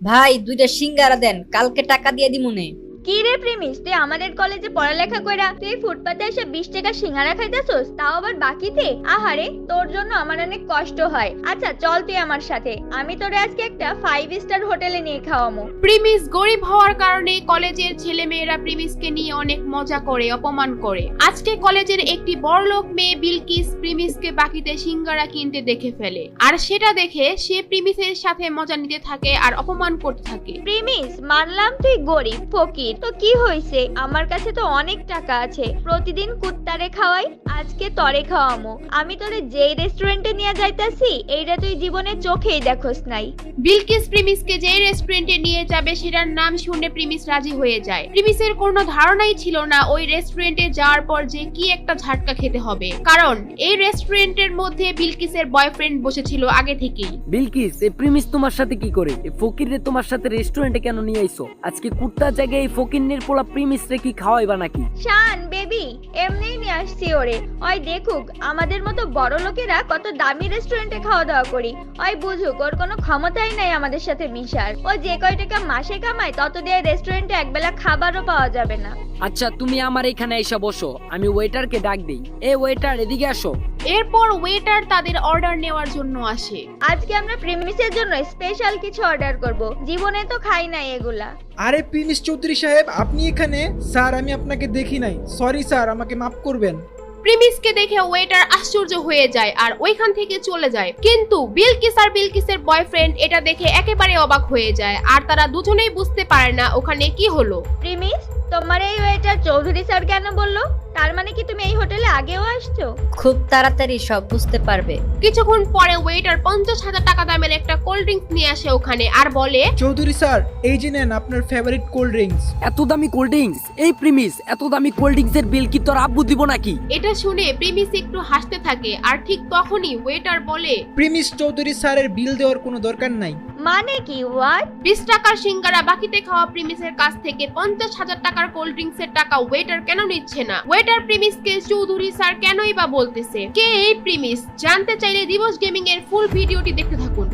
ভাই দুইটা সিঙ্গারা দেন, কালকে টাকা দিয়ে দিমুনে। কি রে প্রেমিস, তুই আমাদের কলেজে পড়ালেখা কইরা তুই ফুটপাতে এসে 20 টাকা সিঙ্গারা খাইতেছস, তাও আবার বাকিতে? আহারে, তোর জন্য আমার অনেক কষ্ট হয়। আচ্ছা চল তুই আমার সাথে, আমি তোরে আজকে একটা 5 স্টার হোটেলে নিয়ে খাওয়ামু। প্রিমিস গরিব হওয়ার কারণে কলেজের ছেলেমেয়েরা প্রিমিসকে নিয়ে অনেক মজা করে, অপমান করে। আজকে কলেজের একটি বড়লোক মেয়ে বিলকিস প্রিমিসকে বাকিতে সিঙ্গারা কিনতে দেখে ফেলে, আর সেটা দেখে সে প্রিমিসের সাথে মজা নিতে থাকে আর অপমান করতে থাকে। প্রেমিস, মানলাম তুই গরিব ফকির, তো কি হইছে, আমার কাছে তো অনেক টাকা আছে, প্রতিদিন কুত্তারে খাওয়াই, আজকে তরে খাওয়ামু। আমি তোরে যেই রেস্টুরেন্টে নিয়ে যাইতাছি এইটা তুই জীবনে চোখেই দেখোস নাই। বিলকিস প্রিমিসকে যে রেস্টুরেন্টে নিয়ে যাবে সেটার নাম শুনে প্রিমিস রাজি হয়ে যায়। প্রিমিসের কোনো ধারণাই ছিল না ওই রেস্টুরেন্টে যাওয়ার পর যে কি একটা ঝাটকা খেতে হবে, কারণ এই রেস্টুরেন্টের মধ্যে বিলকিসের বয়ফ্রেন্ড বসেছিল আগে থেকেই। বিলকিস, এই প্রিমিস তোমার সাথে কি করে? এই ফকিররে তোমার সাথে রেস্টুরেন্টে কেন নিয়ে আইছো? আজকে কুত্তার জায়গায় এই ফকিরনের পোলা প্রিমিস রে কি খাওয়াইবা নাকি? শান বেবি, এমনিই নিয়ে আসছি ওরে, ওই দেখুক আমাদের মতো বড় লোকেরা কত দামি রেস্টুরেন্টে খাওয়া দাওয়া করি, ওই বুঝুক ওর কোনো ক্ষমতাই নাই আমাদের সাথে মিশার। ও যে কয় টাকা মাসে কামায় তত দিয়ে রেস্টুরেন্টে একবেলা খাবারও পাওয়া যাবে না। আচ্ছা তুমি আমার এখানে এসে বসো, আমি ওয়েটারকে ডাক দেই। এ ওয়েটার, এদিকে আসো। এরপর ওয়েটার তাদের অর্ডার নেওয়ার জন্য আসে। আজকে আমরা প্রিমিসের জন্য স্পেশাল কিছু অর্ডার করব, জীবনে তো খাই নাই এগুলা। আরে প্রিমিস চৌধুরী সাহেব, আপনি এখানে? স্যার আমি আপনাকে দেখি নাই, সরি স্যার, আমাকে মাফ করবেন। প্রিমিসকে দেখে ওয়েটার আশ্চর্য হয়ে যায় আর ওইখান থেকে চলে যায়, কিন্তু বিলকিস আর বিলকিসের বয়ফ্রেন্ড এটা দেখে একেবারে অবাক হয়ে যায় আর তারা দুজনেই বুঝতে পারে না ওখানে কি হলো। প্রিমিস, তোমার এই ওয়েটার চৌধুরী স্যার কেন বললো? তার মানে কি তুমি এই হোটেলে আগেও আসছো? খুব তাড়াতাড়ি সব বুঝতে পারবে। কিছুক্ষণ পরে ওয়েটার 50,000 টাকা দামের একটা কোল্ড ড্রিঙ্কস নিয়ে আসে ওখানে আর বলে, চৌধুরী স্যার, এই যে নেন আপনার ফেভারিট কোল্ড ড্রিঙ্কস। এত দামি কোল্ড ড্রিঙ্কস? এই প্রিমিস, এত দামি কোল্ড ড্রিঙ্কস এর বিল কি তোর আব্বু দিব নাকি? এটা শুনে প্রিমিস একটু হাসতে থাকে আর ঠিক তখনই ওয়েটার বলে, প্রিমিস চৌধুরী স্যারের বিল দেওয়ার কোনো দরকার নাই। মানে কি? হোয়াট? 20 টাকার সিঙ্গারা বাকিতে খাওয়া প্রিমিসের কাছ থেকে 50,000 টাকার কোল্ড ড্রিঙ্কস এর টাকা ওয়েটার কেন নিচ্ছে না? ওয়েটার প্রিমিসকে চৌধুরী স্যার কেনই বা বলতেছে? কে এই প্রিমিস? জানতে চাইলে দিবস গেমিং এর ফুল ভিডিওটি দেখতে থাকুন।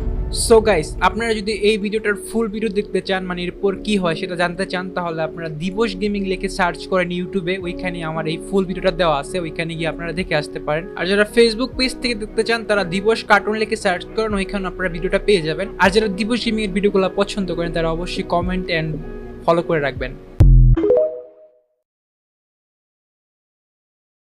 সো গাইস, আপনারা যদি এই ভিডিওটার ফুল ভিডিও দেখতে চান, মানে এরপর কি হয় সেটা জানতে চান, তাহলে আপনারা দিবস গেমিং লিখে সার্চ করেন ইউটিউবে, ওইখানে আমার এই ফুল ভিডিওটা দেওয়া আছে, ওইখানে গিয়ে আপনারা দেখে আসতে পারেন। আর যারা ফেসবুক পেজ থেকে দেখতে চান তারা দিবস কার্টুন লিখে সার্চ করেন, ওইখানে আপনারা ভিডিওটা পেয়ে যাবেন। আর যারা দিবস গেমিং এর ভিডিওগুলো পছন্দ করেন তারা অবশ্যই কমেন্ট এন্ড ফলো করে রাখবেন।